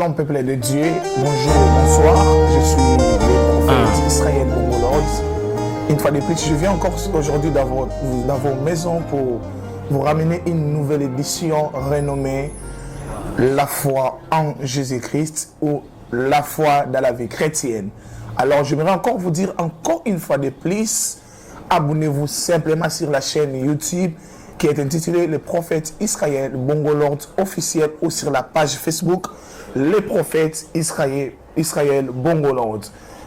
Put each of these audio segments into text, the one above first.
Shalom peuple de Dieu, bonjour et bonsoir, je suis le prophète Israël Bongolord. Une fois de plus, je viens encore aujourd'hui dans vos maisons pour vous ramener une nouvelle édition renommée La foi en Jésus-Christ ou La foi dans la vie chrétienne. Alors j'aimerais encore vous dire encore une fois de plus, abonnez-vous simplement sur la chaîne YouTube qui est intitulée Le prophète Israël Bongolord officiel ou sur la page Facebook Le prophète Israël Bongolord.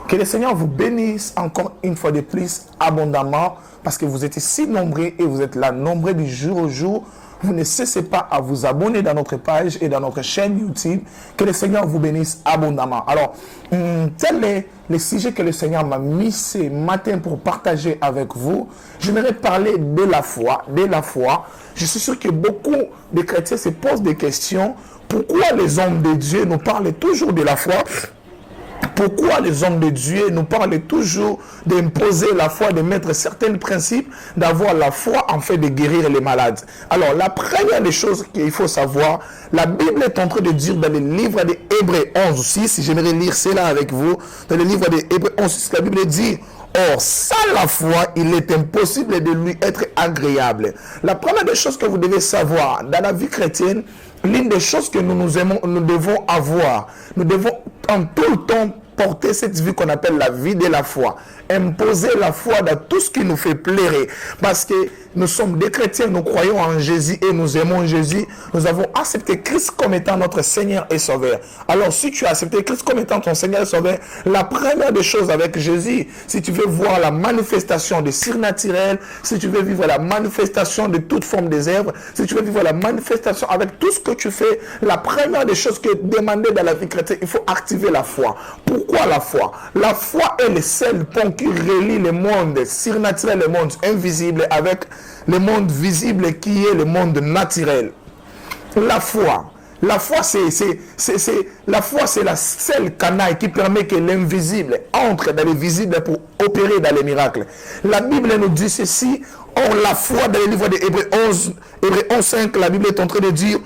Que le Seigneur vous bénisse encore une fois de plus abondamment parce que vous êtes si nombreux et vous êtes là nombreux du jour au jour. Vous ne cessez pas à vous abonner dans notre page et dans notre chaîne YouTube. Que le Seigneur vous bénisse abondamment. Alors, tel est le sujet que le Seigneur m'a mis ce matin pour partager avec vous. J'aimerais parler de la foi. De la foi. Je suis sûr que beaucoup de chrétiens se posent des questions. Pourquoi les hommes de Dieu nous parlent toujours de la foi? Pourquoi les hommes de Dieu nous parlent toujours d'imposer la foi, de mettre certains principes, d'avoir la foi en fait de guérir les malades? Alors, la première des choses qu'il faut savoir, la Bible est en train de dire dans le livre de Hébreux 11:6, j'aimerais lire cela avec vous, dans le livre de Hébreux 11:6, la Bible dit: or, sans la foi, il est impossible de lui être agréable. La première des choses que vous devez savoir dans la vie chrétienne, l'une des choses que nous devons avoir, nous devons en tout le temps porter cette vie qu'on appelle la vie de la foi. Imposer la foi dans tout ce qui nous fait plaire. Parce que nous sommes des chrétiens, nous croyons en Jésus et nous aimons Jésus. Nous avons accepté Christ comme étant notre Seigneur et Sauveur. Alors, si tu as accepté Christ comme étant ton Seigneur et Sauveur, la première des choses avec Jésus, si tu veux voir la manifestation de surnaturel, si tu veux vivre la manifestation de toute forme des œuvres, si tu veux vivre la manifestation avec tout ce que tu fais, la première des choses que demander dans la vie chrétienne, il faut activer la foi. Pourquoi la foi? La foi est le seul pont qui relie le monde surnaturel, le monde invisible avec le monde visible qui est le monde naturel. La foi. La foi, c'est la seule canaille qui permet que l'invisible entre dans le visible pour opérer dans les miracles. La Bible nous dit ceci. Or, la foi, dans le livre de Hébreux 11:5, la Bible est en train de dire,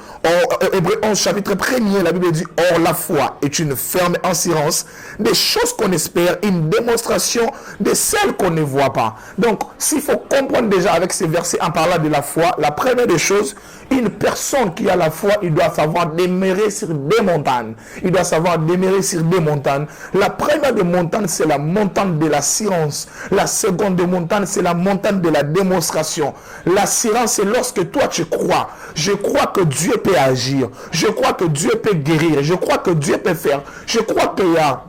Hébreux 11, chapitre 1er, la Bible dit: or, la foi est une ferme assurance des choses qu'on espère, une démonstration de celles qu'on ne voit pas. Donc, s'il faut comprendre déjà avec ces versets en parlant de la foi, la première des choses, une personne qui a la foi, il doit savoir demeurer sur des montagnes. Il doit savoir demeurer sur des montagnes. La première des montagnes, c'est la montagne de l'assurance. La seconde des montagnes, c'est la montagne de la démonstration. L'assurance, c'est lorsque toi tu crois. Je crois que Dieu peut agir. Je crois que Dieu peut guérir. Je crois que Dieu peut faire. Je crois qu'il y a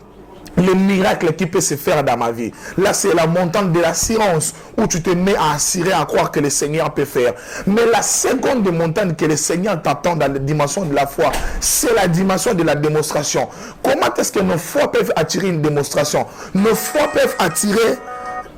le miracle qui peut se faire dans ma vie. Là, c'est la montagne de l'assurance où tu te mets à assurer, à croire que le Seigneur peut faire. Mais la seconde montagne que le Seigneur t'attend dans la dimension de la foi, c'est la dimension de la démonstration. Comment est-ce que nos foi peuvent attirer une démonstration? Nos foi peuvent attirer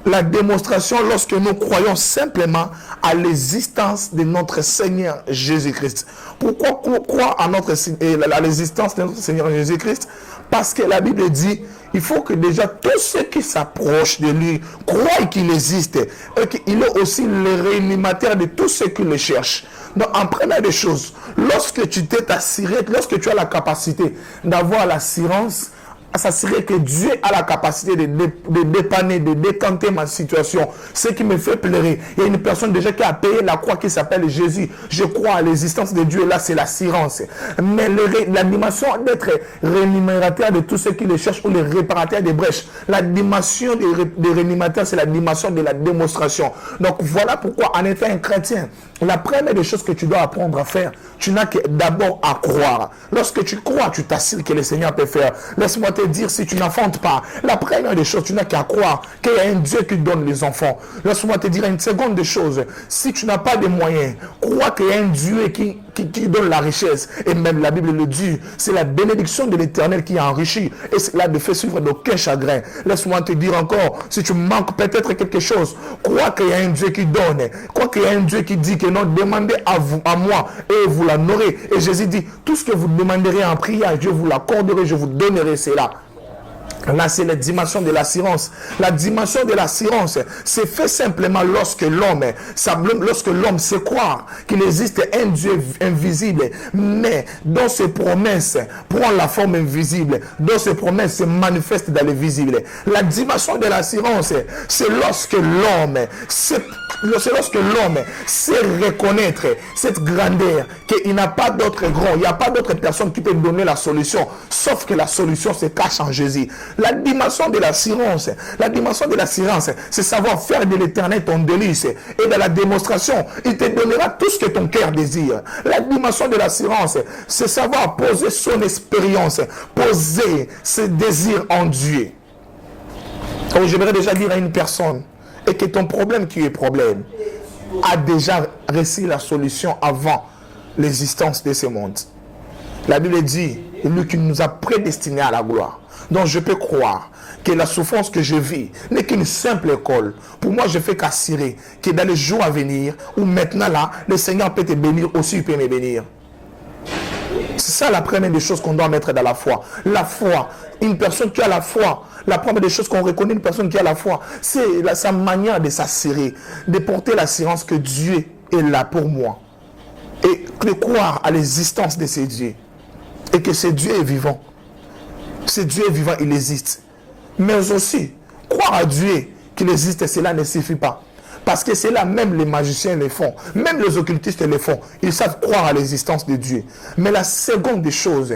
la démonstration lorsque nous croyons simplement à l'existence de notre Seigneur Jésus-Christ. Pourquoi croire à l'existence de notre Seigneur Jésus-Christ? Parce que la Bible dit, il faut que déjà tous ceux qui s'approchent de lui croient qu'il existe et qu'il est aussi le réanimateur de tous ceux qui le cherchent. Donc, en première des choses, lorsque tu t'es assuré, lorsque tu as la capacité d'avoir l'assurance, s'assurer que Dieu a la capacité de dépanner, de décanter ma situation. Ce qui me fait pleurer. Il y a une personne déjà qui a payé la croix qui s'appelle Jésus. Je crois à l'existence de Dieu. Là, c'est l'assurance. Mais la dimension d'être rémunérateur de tous ceux qui le cherchent ou le réparateur des brèches. La dimension des réanimateurs, c'est la dimension de la démonstration. Donc, voilà pourquoi, en étant un chrétien, la première des choses que tu dois apprendre à faire, tu n'as que d'abord à croire. Lorsque tu crois, tu t'assures que le Seigneur peut faire. Laisse-moi te dire, si tu n'enfantes pas, la première des choses, tu n'as qu'à croire qu'il y a un Dieu qui donne les enfants. Laisse-moi te dire une seconde des choses. Si tu n'as pas de moyens, crois qu'il y a un Dieu qui donne la richesse. Et même la Bible le dit, c'est la bénédiction de l'Éternel qui enrichit. Et cela ne fait suivre d'aucun chagrin. Laisse-moi te dire encore, si tu manques peut-être quelque chose, crois qu'il y a un Dieu qui donne. Crois qu'il y a un Dieu qui dit que non, demandez à moi et vous la n'aurez. Et Jésus dit, tout ce que vous demanderez en prière, je vous l'accorderai, je vous donnerai cela. Là, c'est la dimension de l'assurance. La dimension de l'assurance, c'est fait simplement lorsque l'homme sait croire qu'il existe un Dieu invisible, mais dans ses promesses prend la forme invisible, dans ses promesses se manifeste dans le visible. La dimension de l'assurance, c'est lorsque l'homme sait reconnaître cette grandeur, qu'il n'a pas d'autre grand, il n'y a pas d'autre personne qui peut donner la solution, sauf que la solution se cache en Jésus. La dimension de l'assurance, c'est savoir faire de l'éternel ton délice. Et dans la démonstration, il te donnera tout ce que ton cœur désire. La dimension de l'assurance, c'est savoir poser son expérience, poser ses désirs en Dieu. Oh, j'aimerais déjà dire à une personne, et que ton problème qui est problème a déjà reçu la solution avant l'existence de ce monde. La Bible dit, lui qui nous a prédestinés à la gloire. Donc je peux croire que la souffrance que je vis n'est qu'une simple école. Pour moi, je fais qu'assurer que dans les jours à venir, ou maintenant là, le Seigneur peut te bénir aussi, il peut me bénir. C'est ça la première des choses qu'on doit mettre dans la foi. La foi, une personne qui a la foi, la première des choses qu'on reconnaît, une personne qui a la foi, c'est sa manière de s'assurer, de porter l'assurance que Dieu est là pour moi. Et de croire à l'existence de ces dieux. Et que ce Dieu est vivant. Ce Dieu est vivant, il existe. Mais aussi, croire à Dieu qu'il existe, cela ne suffit pas. Parce que c'est là, même les magiciens le font. Même les occultistes le font. Ils savent croire à l'existence de Dieu. Mais la seconde des choses,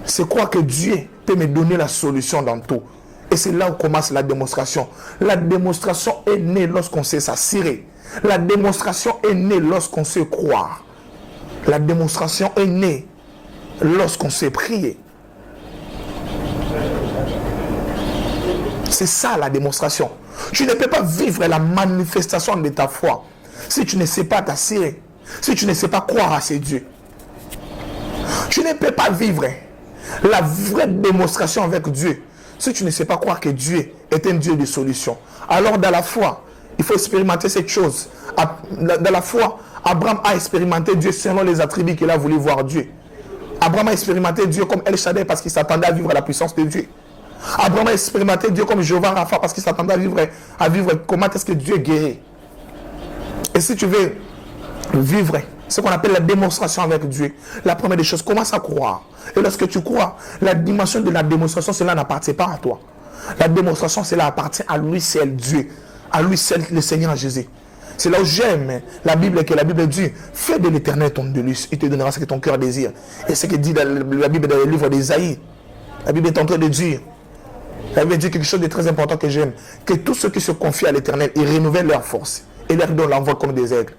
c'est croire que Dieu peut me donner la solution dans tout. Et c'est là où commence la démonstration. La démonstration est née lorsqu'on sait s'assurer. La démonstration est née lorsqu'on sait croire. La démonstration est née lorsqu'on sait prier. C'est ça la démonstration. Tu ne peux pas vivre la manifestation de ta foi si tu ne sais pas t'assurer, si tu ne sais pas croire à ces dieux. Tu ne peux pas vivre la vraie démonstration avec Dieu si tu ne sais pas croire que Dieu est un Dieu de solution. Alors dans la foi, il faut expérimenter cette chose. Dans la foi, Abraham a expérimenté Dieu selon les attributs qu'il a voulu voir Dieu. Abraham a expérimenté Dieu comme El Shaddai parce qu'il s'attendait à vivre la puissance de Dieu. Abraham a expérimenté Dieu comme Jéhovah Rapha parce qu'il s'attendait à vivre comment est-ce que Dieu guérit. Et si tu veux vivre ce qu'on appelle la démonstration avec Dieu, la première des choses, commence à croire. Et lorsque tu crois, la dimension de la démonstration, cela n'appartient pas à toi. La démonstration, cela appartient à lui seul Dieu, à lui seul le Seigneur Jésus. C'est là où j'aime la Bible, que la Bible dit, fais de l'éternel ton délice, il te donnera ce que ton cœur désire. Et ce que dit la Bible dans le livre d'Ésaïe, la Bible est en train de dire, la Bible dit quelque chose de très important que j'aime, que tous ceux qui se confient à l'éternel, ils renouvellent leur force et leur donnent l'envol comme des aigles.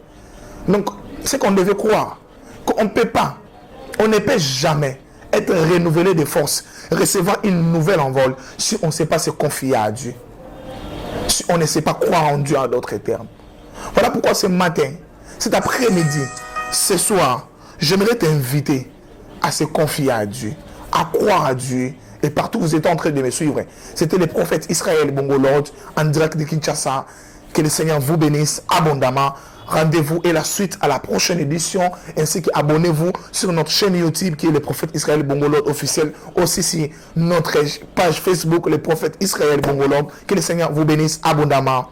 Donc, c'est qu'on devait croire qu'on ne peut pas, on ne peut jamais être renouvelé de force, recevoir une nouvelle envol si on ne sait pas se confier à Dieu. Si on ne sait pas croire en Dieu en d'autres termes. Voilà pourquoi ce matin, cet après-midi, ce soir, j'aimerais t'inviter à se confier à Dieu, à croire à Dieu. Et partout vous êtes en train de me suivre. C'était le prophète Israël Bongolord en direct de Kinshasa. Que le Seigneur vous bénisse abondamment. Rendez-vous et la suite à la prochaine édition. Ainsi qu'abonnez-vous sur notre chaîne YouTube qui est le prophète Israël Bongolord officiel. Aussi sur notre page Facebook, le prophète Israël Bongolord. Que le Seigneur vous bénisse abondamment.